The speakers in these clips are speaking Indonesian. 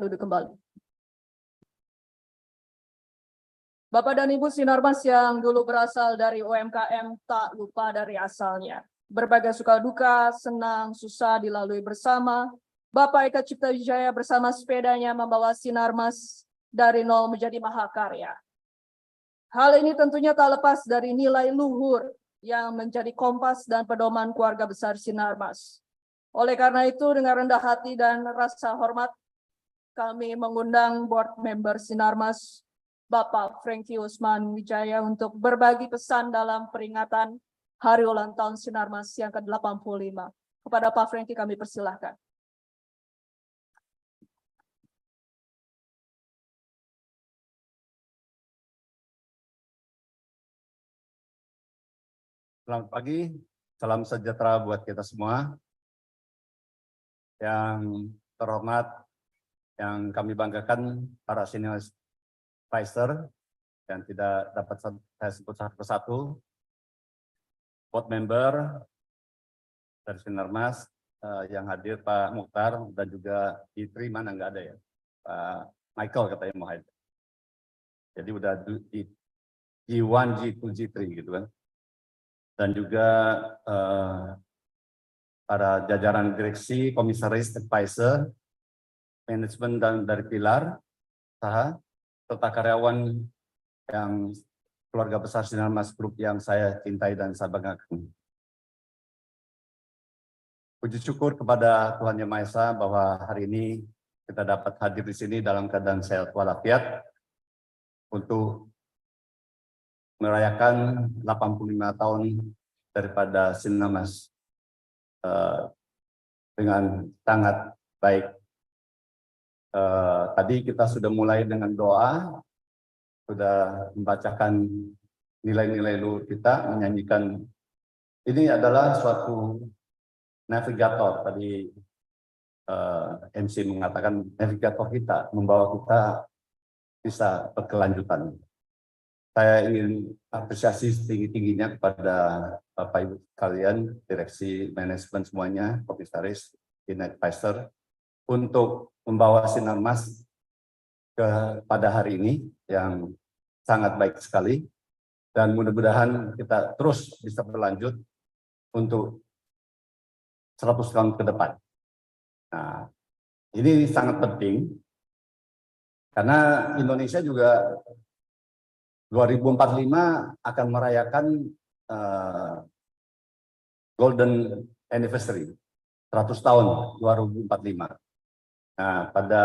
Duduk kembali. Bapak dan Ibu Sinarmas yang dulu berasal dari UMKM tak lupa dari asalnya. Berbagai suka duka, senang, susah dilalui bersama. Bapak Eka Cipta Wijaya bersama sepedanya membawa Sinarmas dari nol menjadi mahakarya. Hal ini tentunya tak lepas dari nilai luhur yang menjadi kompas dan pedoman keluarga besar Sinarmas. Oleh karena itu, dengan rendah hati dan rasa hormat, kami mengundang board member Sinarmas, Bapak Franky Usman Wijaya, untuk berbagi pesan dalam peringatan Hari Ulang Tahun Sinarmas yang ke-85. Kepada Pak Franky kami persilahkan. Selamat pagi, salam sejahtera buat kita semua. Yang terhormat, yang kami banggakan para senior advisor yang tidak dapat saya sebut satu persatu, board member dari Sinarmas yang hadir Pak Mukhtar dan juga Itri, mana nggak ada ya, Pak Michael katanya mau hadir. Jadi udah di G1, G2, G3 gitu kan. Dan juga para jajaran direksi, komisaris, advisor, manajemen dan dari pilar, usaha, serta karyawan yang keluarga besar Sinarmas Group yang saya cintai dan saya banggakan. Puji syukur kepada Tuhan Yang Maha Esa bahwa hari ini kita dapat hadir di sini dalam keadaan sehat walafiat untuk merayakan 85 tahun daripada Sinarmas dengan sangat baik. Tadi kita sudah mulai dengan doa, sudah membacakan nilai-nilai luhur kita, menyanyikan. Ini adalah suatu navigator. Tadi MC mengatakan navigator kita, membawa kita bisa berkelanjutan. Saya ingin apresiasi setinggi-tingginya kepada Bapak Ibu sekalian, direksi, manajemen semuanya, komisaris, advisor, untuk membawa Sinarmas pada hari ini yang sangat baik sekali. Dan mudah-mudahan kita terus bisa berlanjut untuk 100 tahun ke depan. Nah, ini sangat penting karena Indonesia juga 2045 akan merayakan Golden Anniversary, 100 tahun 2045. Nah, pada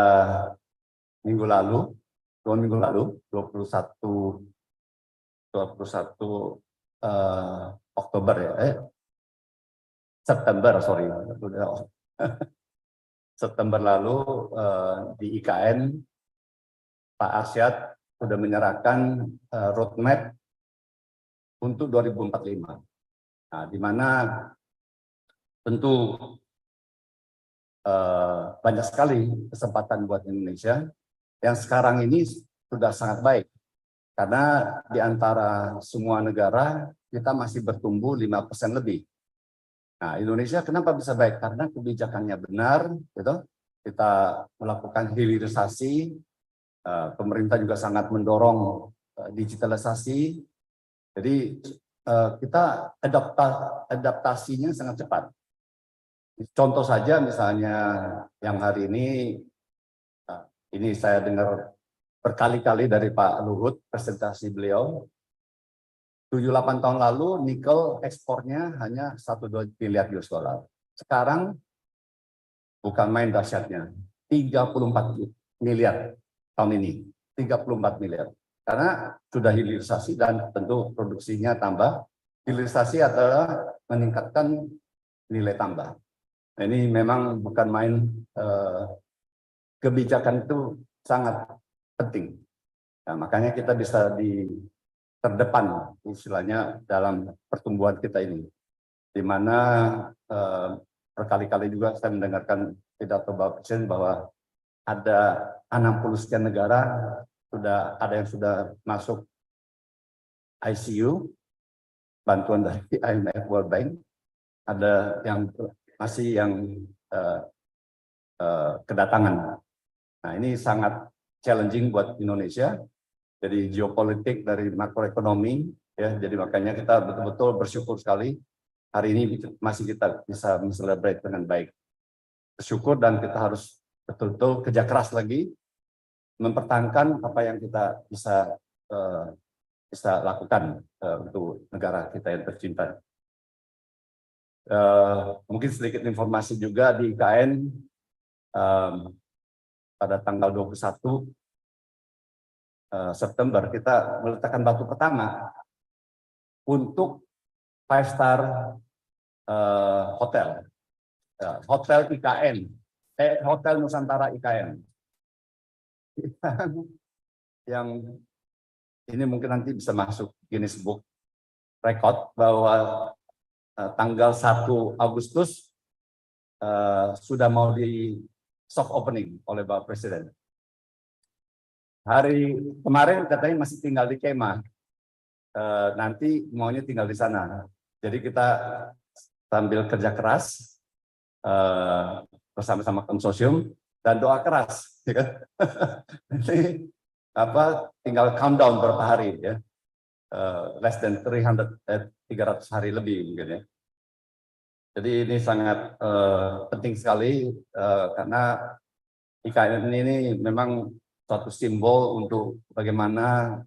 minggu lalu, 21 Oktober ya, September lalu di IKN, Pak Arsyad sudah menyerahkan roadmap untuk 2045. Nah, di mana tentu banyak sekali kesempatan buat Indonesia yang sekarang ini sudah sangat baik. Karena di antara semua negara kita masih bertumbuh 5% lebih. Nah, Indonesia kenapa bisa baik? Karena kebijakannya benar, gitu. Kita melakukan hilirisasi, pemerintah juga sangat mendorong digitalisasi. Jadi kita adaptasinya sangat cepat. Contoh saja misalnya yang hari ini saya dengar berkali-kali dari Pak Luhut, presentasi beliau, 7-8 tahun lalu nikel ekspornya hanya 1-2 miliar US dollar. Sekarang bukan main dahsyatnya, 34 miliar tahun ini, 34 miliar. Karena sudah hilirisasi dan tentu produksinya tambah. Hilirisasi adalah meningkatkan nilai tambah. Nah, ini memang bukan main, kebijakan itu sangat penting. Nah, makanya kita bisa di terdepan istilahnya dalam pertumbuhan kita ini. Di mana berkali-kali juga saya mendengarkan pidato Bapak Presiden bahwa ada 60 sekian negara ada yang sudah masuk ICU, bantuan dari IMF World Bank, ada yang masih yang kedatangan. Nah, ini sangat challenging buat Indonesia. Jadi geopolitik dari makroekonomi, ya. Jadi makanya kita betul-betul bersyukur sekali hari ini masih kita bisa celebrate dengan baik. Bersyukur dan kita harus betul-betul kerja keras lagi mempertahankan apa yang kita bisa lakukan untuk negara kita yang tercinta. Mungkin sedikit informasi juga di IKN pada tanggal 21 September kita meletakkan batu pertama untuk 5-star hotel, hotel IKN, Hotel Nusantara IKN. Yang ini mungkin nanti bisa masuk Guinness Book Record bahwa tanggal 1 Agustus sudah mau di soft opening oleh Bapak Presiden. Hari kemarin katanya masih tinggal di kemah, nanti maunya tinggal di sana. Jadi kita sambil kerja keras bersama-sama konsorsium dan doa keras, ya kan? Nanti tinggal countdown berapa hari ya, less than 300 hari lebih mungkin ya. Jadi ini sangat penting sekali karena IKN ini memang suatu simbol untuk bagaimana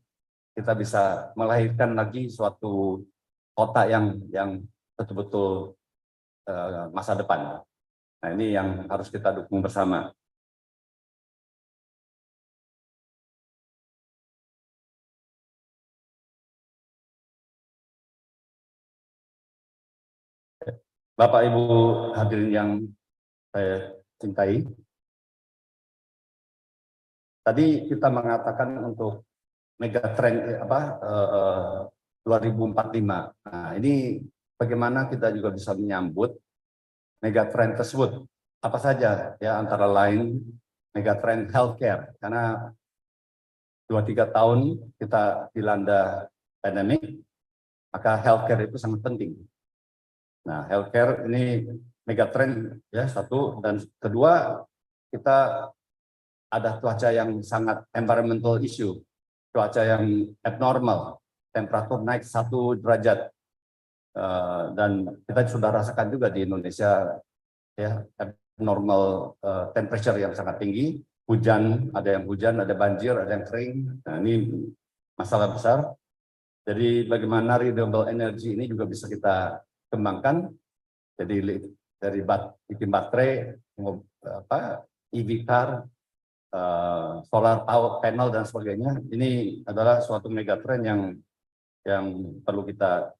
kita bisa melahirkan lagi suatu kota yang betul-betul masa depan. Nah, ini yang harus kita dukung bersama. Bapak Ibu hadirin yang saya cintai, tadi kita mengatakan untuk megatrend 2045. Nah, ini bagaimana kita juga bisa menyambut megatrend tersebut. Apa saja ya, antara lain megatrend healthcare, karena 2-3 tahun kita dilanda pandemik, maka healthcare itu sangat penting. Nah, healthcare ini megatrend ya, satu, dan kedua kita ada cuaca yang sangat environmental issue, cuaca yang abnormal, temperatur naik 1 derajat, dan kita sudah rasakan juga di Indonesia ya, abnormal temperature yang sangat tinggi, hujan, ada yang hujan, ada banjir, ada yang kering. Nah, ini masalah besar. Jadi bagaimana renewable energy ini juga bisa kita kembangkan. Jadi dari bikin baterai, EV car, solar power panel dan sebagainya. Ini adalah suatu megatrend yang perlu kita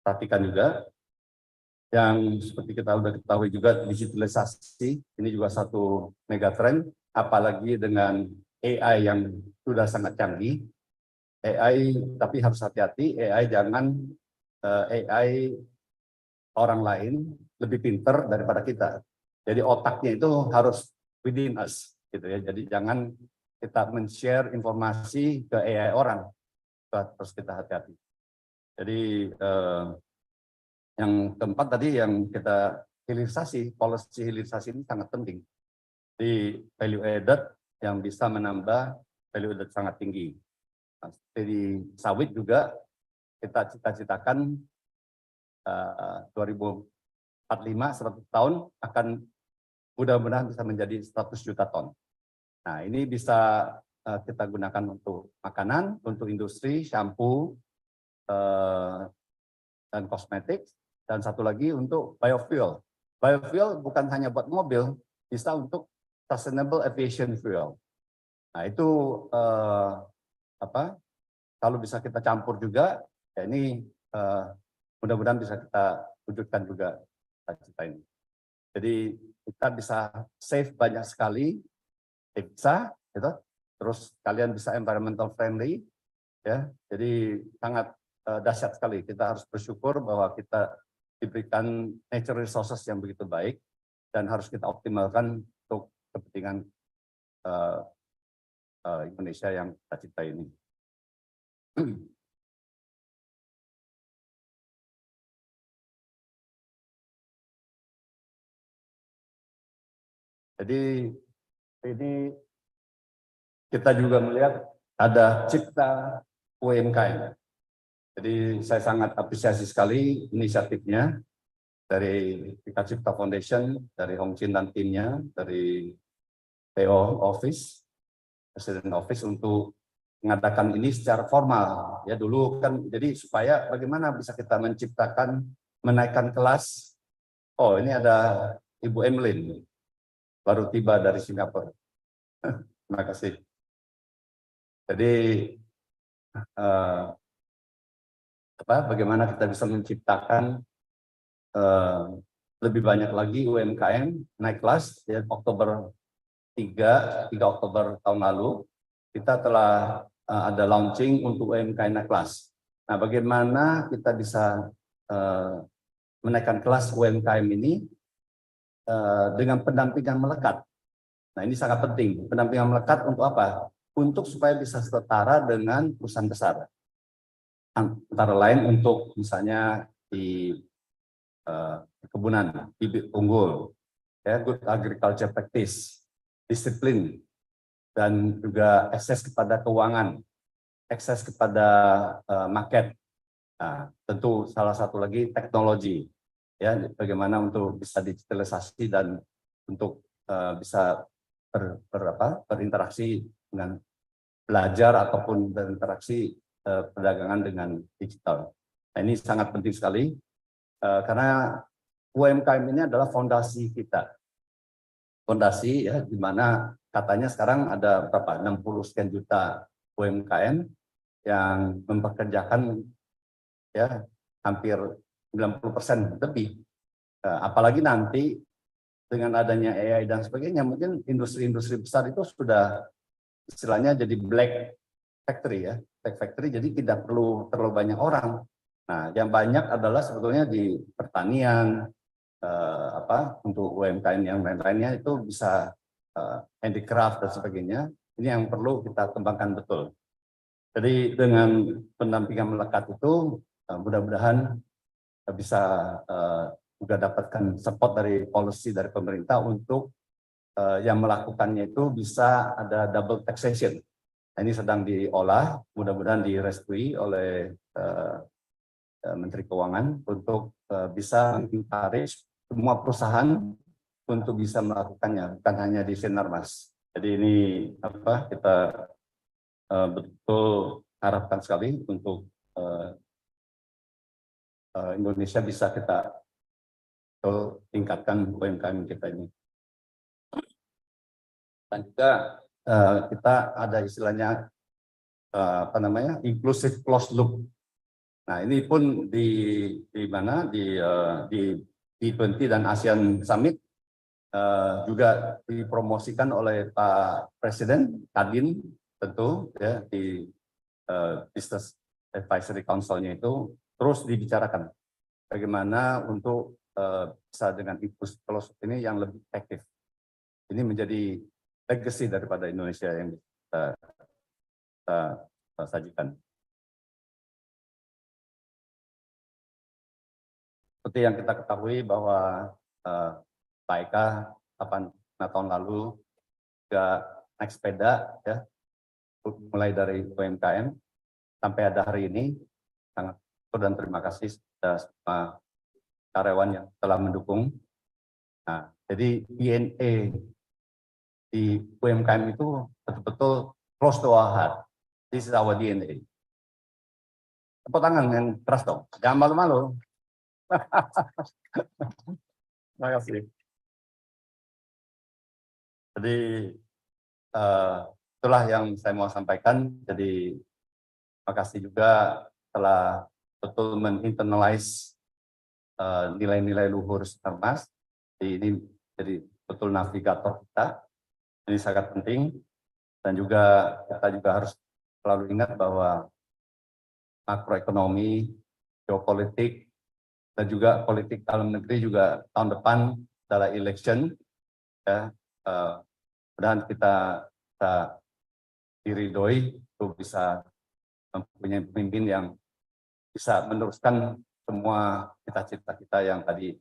perhatikan juga. Yang seperti kita sudah ketahui juga, digitalisasi ini juga satu megatrend, apalagi dengan AI yang sudah sangat canggih. AI, tapi harus hati-hati, AI jangan AI orang lain lebih pinter daripada kita. Jadi otaknya itu harus within us, gitu ya. Jadi jangan kita men-share informasi ke AI orang, terus kita hati-hati. Jadi yang keempat tadi yang kita hilirisasi, policy hilirisasi ini sangat penting. Di value added yang bisa menambah value added sangat tinggi. Nah, di sawit juga kita cita-citakan 2045 100 tahun akan mudah-mudahan bisa menjadi 100 juta ton. Nah, ini bisa kita gunakan untuk makanan, untuk industri, shampoo, dan kosmetik. Dan satu lagi untuk biofuel. Biofuel bukan hanya buat mobil, bisa untuk sustainable aviation fuel. Nah, itu kalau bisa kita campur juga, ya ini mudah-mudahan bisa kita wujudkan juga cita-cita ini. Jadi kita bisa save banyak sekali, bisa, gitu. Terus kalian bisa environmental friendly, ya. Jadi sangat dahsyat sekali. Kita harus bersyukur bahwa kita diberikan natural resources yang begitu baik dan harus kita optimalkan untuk kepentingan Indonesia yang kita cintai ini. Jadi Ini kita juga melihat ada Cipta UMKM. Jadi saya sangat apresiasi sekali inisiatifnya dari Ika Cipta Foundation, dari Hong Chin dan timnya, dari PO Office, Presiden Office untuk mengadakan ini secara formal. Ya dulu kan, jadi supaya bagaimana bisa kita menciptakan, menaikkan kelas. Oh ini ada Ibu Emlyn, baru tiba dari Singapura. Terima kasih. Jadi bagaimana kita bisa menciptakan lebih banyak lagi UMKM naik kelas. Ya, Oktober 3 Oktober tahun lalu kita telah ada launching untuk UMKM naik kelas. Nah, bagaimana kita bisa menaikkan kelas UMKM ini dengan pendampingan melekat. Nah, ini sangat penting. Pendampingan melekat untuk apa? Untuk supaya bisa setara dengan perusahaan besar. Antara lain untuk misalnya di perkebunan, bibit unggul, ya, good agriculture practice, disiplin, dan juga akses kepada keuangan, akses kepada market. Nah, tentu salah satu lagi teknologi, ya, bagaimana untuk bisa digitalisasi dan untuk bisa berinteraksi dengan belajar ataupun berinteraksi perdagangan dengan digital. Nah, ini sangat penting sekali karena UMKM ini adalah fondasi kita. Fondasi ya, di mana katanya sekarang ada berapa 60 sekian juta UMKM yang mempekerjakan ya hampir 90% lebih. Apalagi nanti dengan adanya AI dan sebagainya, mungkin industri-industri besar itu sudah istilahnya jadi black factory ya, black factory, jadi tidak perlu terlalu banyak orang. Nah, yang banyak adalah sebetulnya di pertanian, untuk UMKM yang lain-lainnya itu bisa handicraft dan sebagainya. Ini yang perlu kita kembangkan betul. Jadi dengan pendampingan melekat itu mudah-mudahan bisa juga dapatkan support dari policy dari pemerintah untuk yang melakukannya itu bisa ada double taxation. Nah, ini sedang diolah, mudah-mudahan direstui oleh Menteri Keuangan untuk bisa encourage semua perusahaan untuk bisa melakukannya, bukan hanya di Sinarmas. Jadi ini kita betul harapkan sekali untuk Indonesia bisa kita tingkatkan UMKM kita ini. Dan juga kita ada istilahnya inclusive closed loop. Nah, ini pun di mana di G20 dan ASEAN Summit juga dipromosikan oleh Pak Presiden, Kadin tentu ya di Business Advisory Council-nya itu terus dibicarakan bagaimana untuk bisa dengan inclusive closed loop ini yang lebih efektif. Ini menjadi legacy daripada Indonesia yang kita sajikan. Seperti yang kita ketahui bahwa Pak Eka 8 tahun lalu juga naik sepeda ya, mulai dari UMKM sampai ada hari ini, sangat bersyukur dan terima kasih kepada semua karyawan yang telah mendukung. Nah, jadi DNA di UMKM itu betul-betul close to our heart. This is our DNA. Tepuk tangan yang keras dong, jangan malu-malu. Terima kasih. Jadi itulah yang saya mau sampaikan. Jadi terima kasih juga telah betul menginternalize nilai-nilai luhur Sinarmas. Ini jadi betul navigator kita. Ini sangat penting. Dan juga kita juga harus selalu ingat bahwa makroekonomi, geopolitik, dan juga politik dalam negeri juga tahun depan adalah election. Ya, mudah-mudahan kita diridhoi untuk bisa mempunyai pemimpin yang bisa meneruskan semua cita-cita kita yang tadi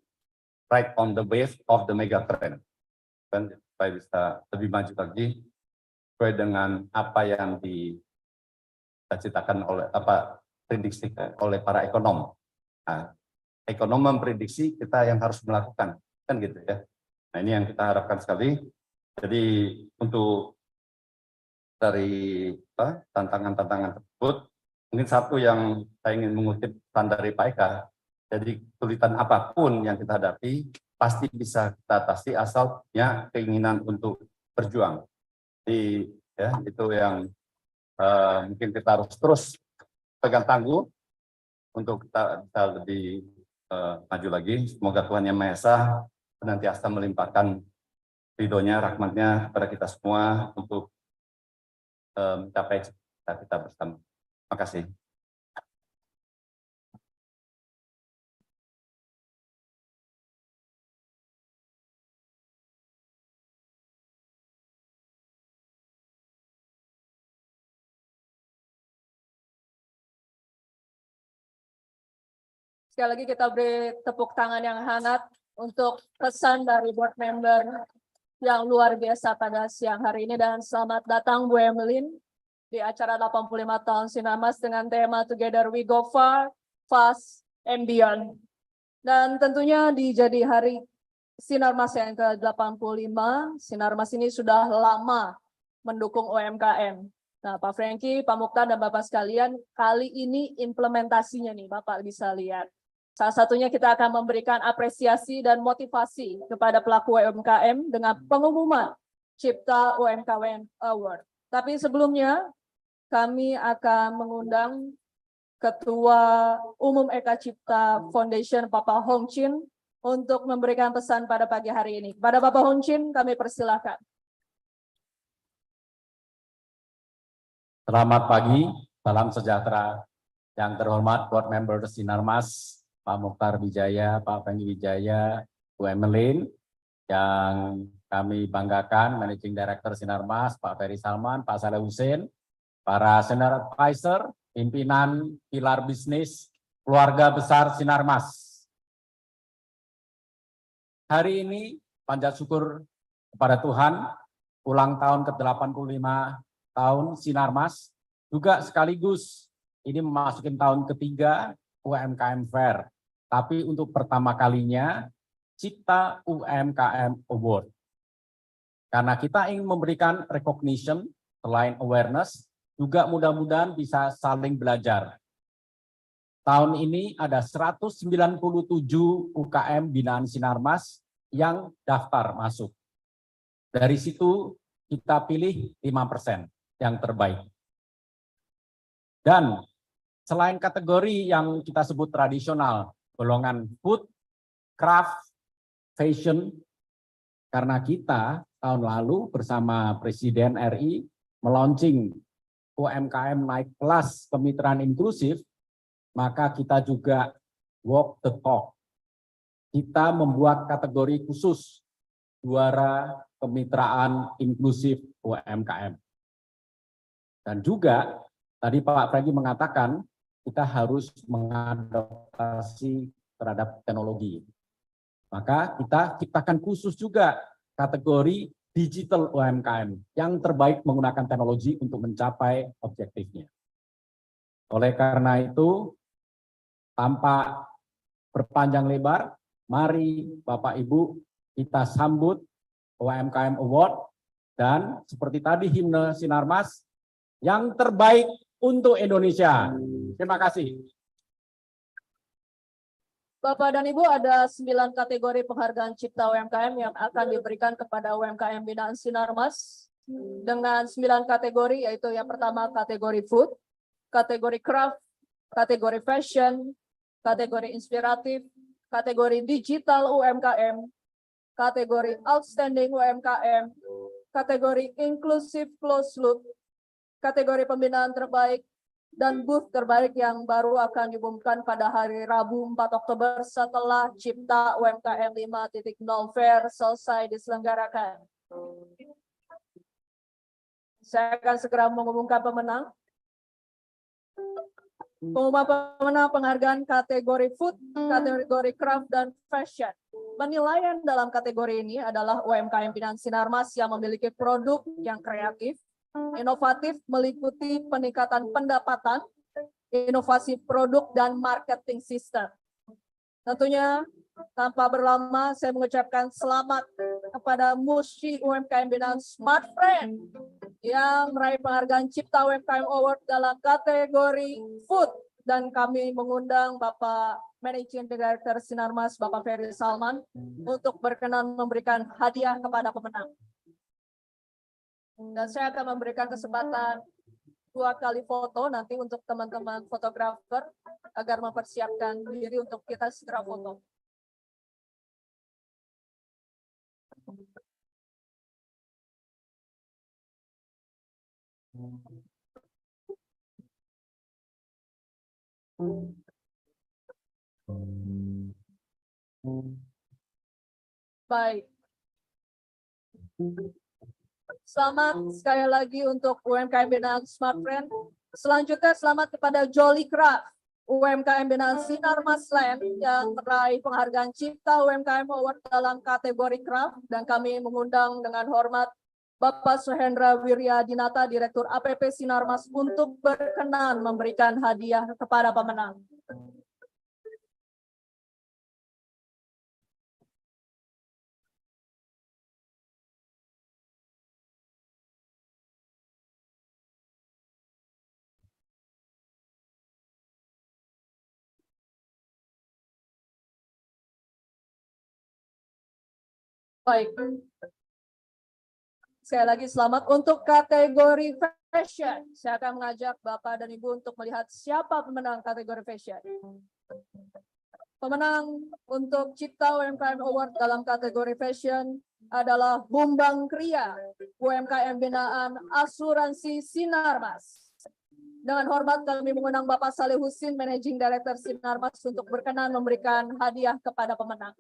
ride on the wave of the mega trend. supaya bisa lebih maju lagi sesuai dengan apa yang dicitakan oleh prediksi oleh para ekonom. Nah, ekonom memprediksi, kita yang harus melakukan, kan gitu ya. Nah, ini yang kita harapkan sekali. Jadi untuk dari tantangan-tantangan tersebut, mungkin satu yang saya ingin mengutip pesan dari Pak Eka. Jadi kesulitan apapun yang kita hadapi pasti bisa kita atasi asalnya keinginan untuk berjuang. Jadi ya itu yang mungkin kita harus terus pegang tangguh untuk kita bisa lebih maju lagi. Semoga Tuhan Yang Maha Esa senantiasa melimpahkan ridhonya, rahmatnya kepada kita semua untuk mencapai cita kita bersama. Terima kasih. Sekali lagi kita beri tepuk tangan yang hangat untuk pesan dari board member yang luar biasa pada siang hari ini, dan selamat datang Bu Emeline di acara 85 tahun Sinarmas dengan tema Together We Go Far, Fast and Beyond. Dan tentunya di jadi hari Sinarmas yang ke-85, Sinarmas ini sudah lama mendukung UMKM. Nah, Pak Franky, Pak Mukhtar, dan Bapak sekalian, kali ini implementasinya nih, Bapak bisa lihat. Salah satunya kita akan memberikan apresiasi dan motivasi kepada pelaku UMKM dengan pengumuman Cipta UMKM Award. Tapi sebelumnya, kami akan mengundang Ketua Umum Eka Cipta Foundation, Bapak Hong Chin, untuk memberikan pesan pada pagi hari ini. Pada Bapak Hong Chin, kami persilahkan. Selamat pagi, salam sejahtera. Yang terhormat Board Member Sinarmas, Pak Mukhtar Wijaya, Pak Franky Wijaya, Bu Emeline, yang kami banggakan, Managing Director Sinarmas, Pak Ferry Salman, Pak Saleh Hussein, para Senior Advisor, pimpinan pilar bisnis, keluarga besar Sinarmas. Hari ini panjat syukur kepada Tuhan, ulang tahun ke-85 tahun Sinarmas, juga sekaligus ini memasuki tahun ketiga UMKM Fair. Tapi untuk pertama kalinya Cipta UMKM Award. Karena kita ingin memberikan recognition selain awareness, juga mudah-mudahan bisa saling belajar. Tahun ini ada 197 UKM binaan Sinarmas yang daftar masuk. Dari situ kita pilih 5% yang terbaik. Dan selain kategori yang kita sebut tradisional, golongan food, craft, fashion, karena kita tahun lalu bersama Presiden RI melaunching UMKM naik kelas kemitraan inklusif, maka kita juga walk the talk. Kita membuat kategori khusus juara kemitraan inklusif UMKM. Dan juga tadi Pak Franky mengatakan kita harus mengadaptasi terhadap teknologi. Maka kita ciptakan khusus juga kategori digital UMKM yang terbaik menggunakan teknologi untuk mencapai objektifnya. Oleh karena itu, tanpa berpanjang lebar, mari Bapak Ibu kita sambut UMKM Award, dan seperti tadi himne Sinarmas, yang terbaik untuk Indonesia. Terima kasih. Bapak dan Ibu, ada 9 kategori penghargaan Cipta UMKM yang akan diberikan kepada UMKM binaan Sinarmas dengan 9 kategori, yaitu yang pertama kategori food, kategori craft, kategori fashion, kategori inspiratif, kategori digital UMKM, kategori outstanding UMKM, kategori inclusive closed loop, kategori pembinaan terbaik, dan booth terbaik yang baru akan diumumkan pada hari Rabu 4 Oktober setelah Cipta UMKM 5.0 Fair selesai diselenggarakan. Saya akan segera mengumumkan pemenang. Pengumuman pemenang penghargaan kategori food, kategori craft, dan fashion. Penilaian dalam kategori ini adalah UMKM binaan Sinarmas yang memiliki produk yang kreatif, inovatif, meliputi peningkatan pendapatan, inovasi produk, dan marketing system. Tentunya tanpa berlama saya mengucapkan selamat kepada Mushi UMKM binaan Smart Friend yang meraih penghargaan Cipta UMKM Award dalam kategori food, dan kami mengundang Bapak Managing Director Sinarmas Bapak Ferry Salman untuk berkenan memberikan hadiah kepada pemenang. Dan saya akan memberikan kesempatan 2 kali foto nanti untuk teman-teman fotografer agar mempersiapkan diri untuk kita segera foto. Baik. Selamat sekali lagi untuk UMKM binaan Smart Friend. Selanjutnya selamat kepada Jolly Craft, UMKM binaan Sinarmas Land yang meraih penghargaan Cipta UMKM Award dalam kategori craft, dan kami mengundang dengan hormat Bapak Suhendra Wiryadinata, Direktur APP Sinarmas untuk berkenan memberikan hadiah kepada pemenang. Baik. Sekali lagi selamat untuk kategori fashion. Saya akan mengajak Bapak dan Ibu untuk melihat siapa pemenang kategori fashion. Pemenang untuk Cipta UMKM Award dalam kategori fashion adalah Bumbang Kria, UMKM binaan Asuransi Sinarmas. Dengan hormat kami mengundang Bapak Saleh Husin, Managing Director Sinarmas, untuk berkenan memberikan hadiah kepada pemenang.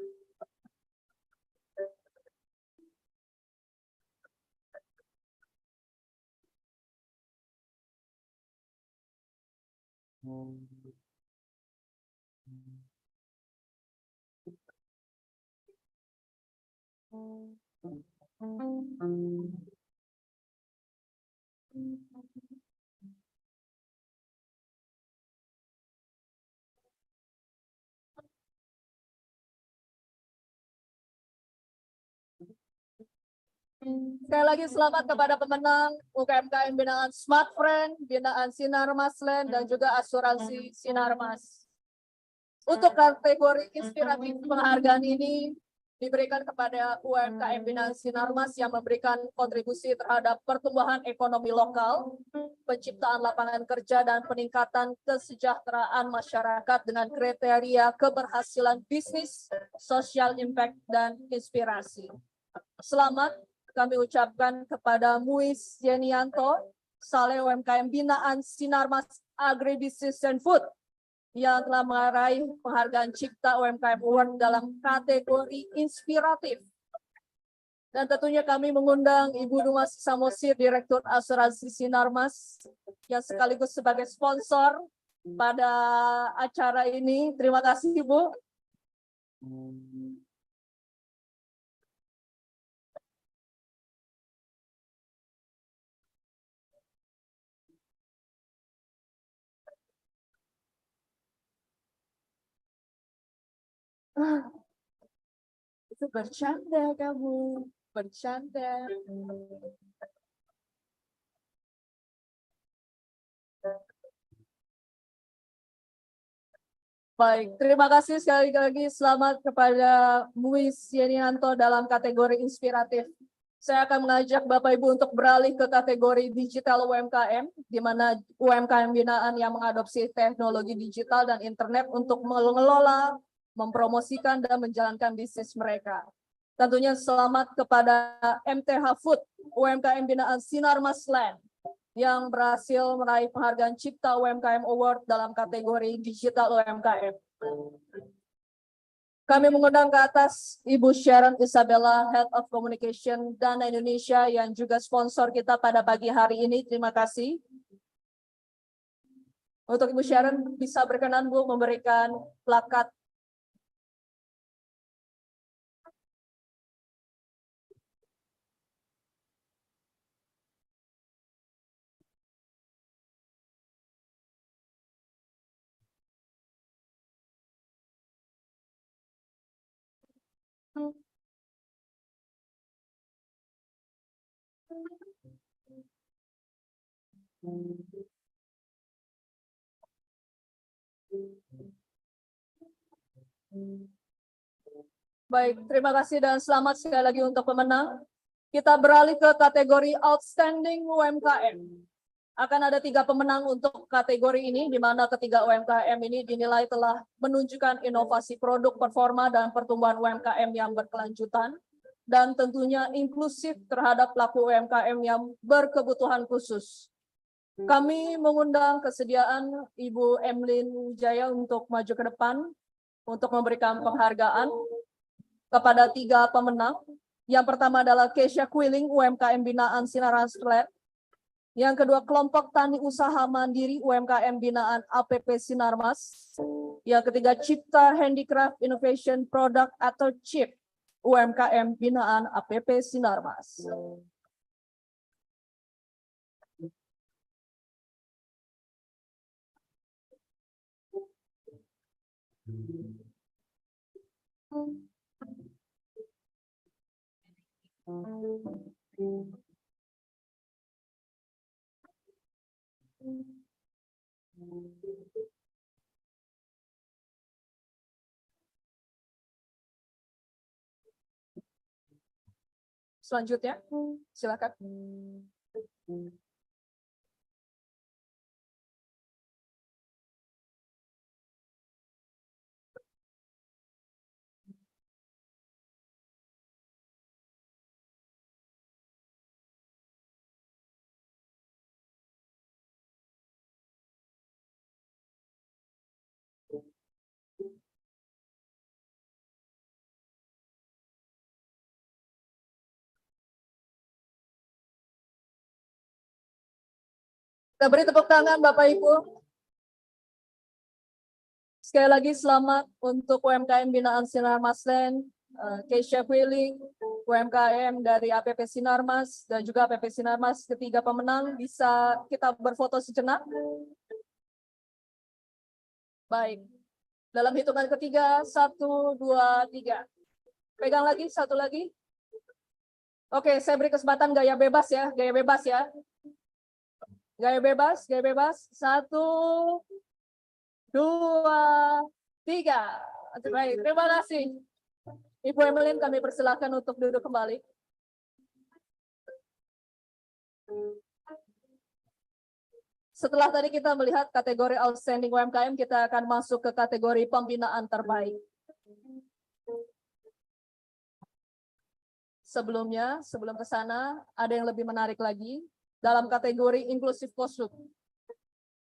Sekali lagi selamat kepada pemenang UMKM binaan Smart Friend, binaan Sinarmas Land, dan juga asuransi Sinarmas. Untuk kategori inspiratif, penghargaan ini diberikan kepada UMKM binaan Sinarmas yang memberikan kontribusi terhadap pertumbuhan ekonomi lokal, penciptaan lapangan kerja, dan peningkatan kesejahteraan masyarakat dengan kriteria keberhasilan bisnis, social impact, dan inspirasi. Selamat kami ucapkan kepada Muiz Yenianto, Saleh UMKM binaan Sinarmas Agribusiness and Food, yang telah meraih penghargaan Cipta UMKM Award dalam kategori inspiratif. Dan tentunya kami mengundang Ibu Dumas Samosir, Direktur Asuransi Sinarmas, yang sekaligus sebagai sponsor pada acara ini. Terima kasih, Ibu. Itu bercanda kamu, bercanda. Baik, terima kasih sekali lagi. Selamat kepada Muiz Yenianto dalam kategori inspiratif. Saya akan mengajak Bapak Ibu untuk beralih ke kategori digital UMKM, di mana UMKM binaan yang mengadopsi teknologi digital dan internet untuk mengelola, mempromosikan, dan menjalankan bisnis mereka. Tentunya selamat kepada MTH Food, UMKM binaan Sinarmas Land, yang berhasil meraih penghargaan Cipta UMKM Award dalam kategori digital UMKM. Kami mengundang ke atas Ibu Sharon Isabella, Head of Communication Dana Indonesia, yang juga sponsor kita pada pagi hari ini. Terima kasih. Untuk Ibu Sharon, bisa berkenan Bu memberikan plakat Baik, terima kasih dan selamat sekali lagi untuk pemenang. Kita beralih ke kategori Outstanding UMKM. Akan ada 3 pemenang untuk kategori ini, di mana ketiga UMKM ini dinilai telah menunjukkan inovasi produk, performa, dan pertumbuhan UMKM yang berkelanjutan, dan tentunya inklusif terhadap pelaku UMKM yang berkebutuhan khusus. Kami mengundang kesediaan Ibu Emlyn Wijaya untuk maju ke depan untuk memberikan penghargaan kepada 3 pemenang. Yang pertama adalah Keisha Quilling, UMKM binaan Sinarmas Lab. Yang kedua, kelompok tani usaha mandiri UMKM binaan APP Sinarmas. Yang ketiga, Cipta Handicraft Innovation Product atau CHIP, UMKM binaan APP Sinarmas. Selanjutnya, silakan. Kita beri tepuk tangan Bapak Ibu. Sekali lagi selamat untuk UMKM binaan Sinarmas Land, Keisha Quilling, UMKM dari APP Sinarmas, dan juga APP Sinarmas. Ketiga pemenang, bisa kita berfoto sejenak. Baik, dalam hitungan ketiga, 1, 2, 3. Pegang lagi, satu lagi. Oke, saya beri kesempatan gaya bebas ya, gaya bebas ya. Gaya bebas, gaya bebas. 1, 2, 3. Baik, terima kasih. Ibu Emlyn, kami persilakan untuk duduk kembali. Setelah tadi kita melihat kategori Outstanding UMKM, kita akan masuk ke kategori pembinaan terbaik. Sebelumnya, sebelum ke sana, ada yang lebih menarik lagi dalam kategori Inclusive Closed Loop.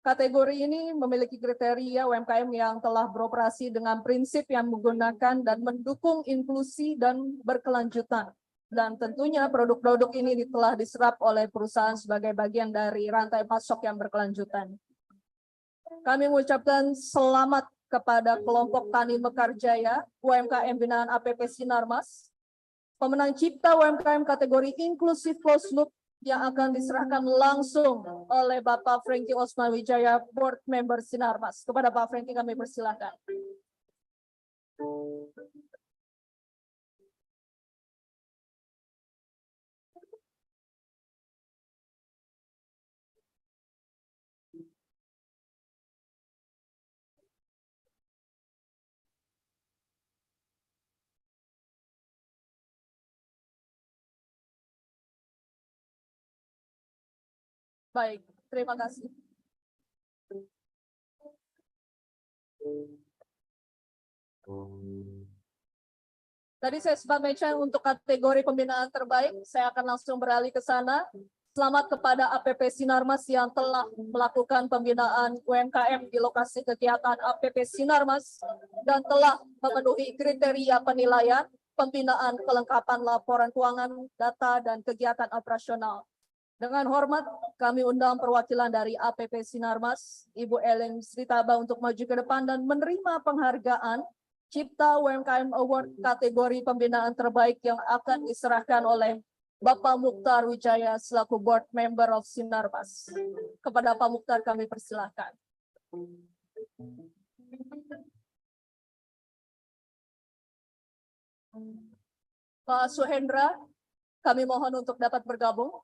Kategori ini memiliki kriteria UMKM yang telah beroperasi dengan prinsip yang menggunakan dan mendukung inklusi dan berkelanjutan. Dan tentunya produk-produk ini telah diserap oleh perusahaan sebagai bagian dari rantai pasok yang berkelanjutan. Kami mengucapkan selamat kepada kelompok Tani Mekarjaya, UMKM binaan APP Sinarmas, pemenang Cipta UMKM kategori Inclusive Closed Loop yang akan diserahkan langsung oleh Bapak Franky Osman Wijaya, Board Member Sinarmas. Kepada Pak Franky kami persilakan. Baik, terima kasih. Tadi saya sempat mention untuk kategori pembinaan terbaik, saya akan langsung beralih ke sana. Selamat kepada APP Sinarmas yang telah melakukan pembinaan UMKM di lokasi kegiatan APP Sinarmas dan telah memenuhi kriteria penilaian, pembinaan, kelengkapan laporan keuangan, data, dan kegiatan operasional. Dengan hormat, kami undang perwakilan dari APP Sinarmas, Ibu Ellen Sritaba untuk maju ke depan dan menerima penghargaan Cipta UMKM Award kategori pembinaan terbaik yang akan diserahkan oleh Bapak Mukhtar Wijaya selaku Board Member of Sinarmas. Kepada Pak Mukhtar kami persilahkan. Pak Suhendra, kami mohon untuk dapat bergabung.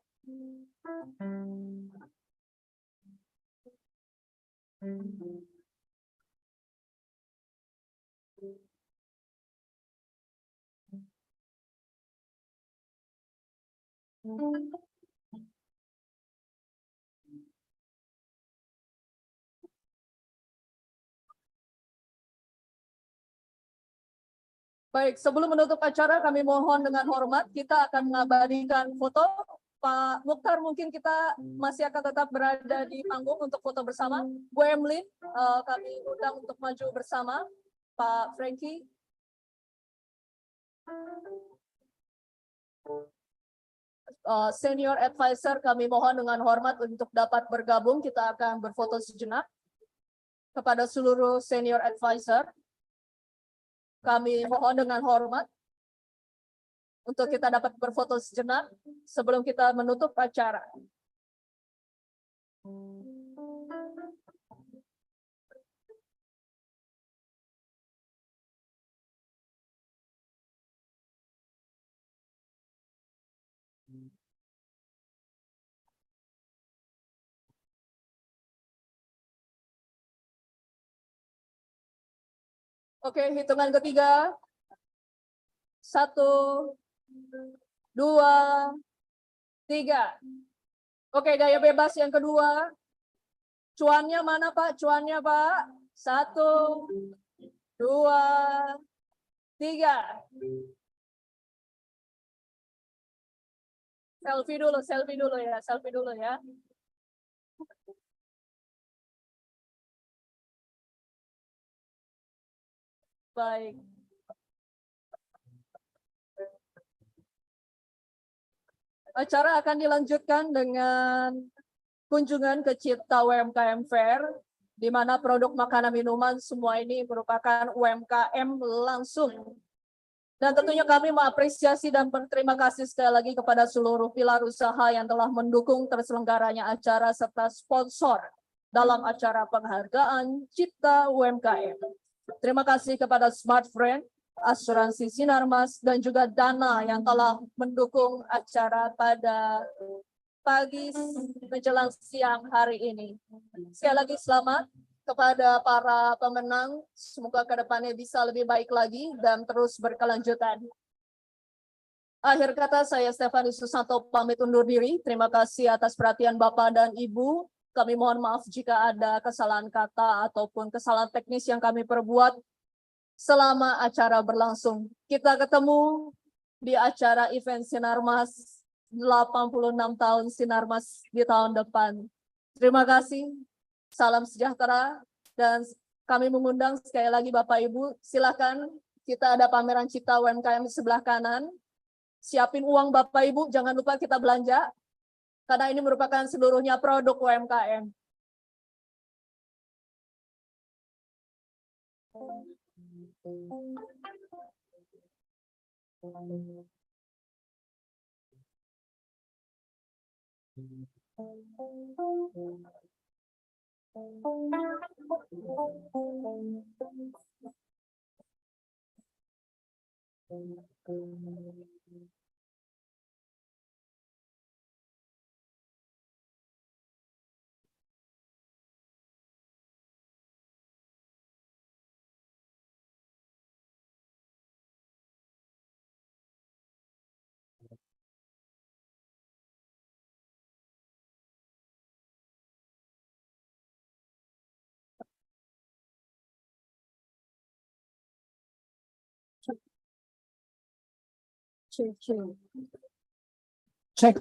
Baik, sebelum menutup acara kami mohon dengan hormat kita akan mengabadikan foto. Pak Mukhtar, mungkin kita masih akan tetap berada di panggung untuk foto bersama. Bu Emlyn, kami undang untuk maju bersama. Pak Frankie. Senior advisor kami mohon dengan hormat untuk dapat bergabung. Kita akan berfoto sejenak. Kepada seluruh senior advisor, kami mohon dengan hormat untuk kita dapat berfoto sejenak sebelum kita menutup acara. Oke, hitungan ketiga. 1, 2, 3. Oke, gaya bebas yang kedua. Cuannya mana, Pak? Cuannya, Pak. 1, 2, 3. Selfie dulu ya, selfie dulu ya. Baik. Acara akan dilanjutkan dengan kunjungan ke Cipta UMKM Fair, di mana produk makanan minuman semua ini merupakan UMKM langsung. Dan tentunya kami mengapresiasi dan berterima kasih sekali lagi kepada seluruh pilar usaha yang telah mendukung terselenggaranya acara serta sponsor dalam acara penghargaan Cipta UMKM. Terima kasih kepada Smart Friend, Asuransi Sinarmas, dan juga Dana yang telah mendukung acara pada pagi menjelang siang hari ini. Sekali lagi selamat kepada para pemenang. Semoga ke depannya bisa lebih baik lagi dan terus berkelanjutan. Akhir kata, saya Stefanus Susanto pamit undur diri. Terima kasih atas perhatian Bapak dan Ibu. Kami mohon maaf jika ada kesalahan kata ataupun kesalahan teknis yang kami perbuat selama acara berlangsung. Kita ketemu di acara event Sinarmas 86 tahun Sinarmas di tahun depan. Terima kasih. Salam sejahtera, dan kami mengundang sekali lagi Bapak Ibu, silakan, kita ada pameran Cipta UMKM di sebelah kanan. Siapin uang Bapak Ibu, jangan lupa kita belanja, karena ini merupakan seluruhnya produk UMKM. Cek.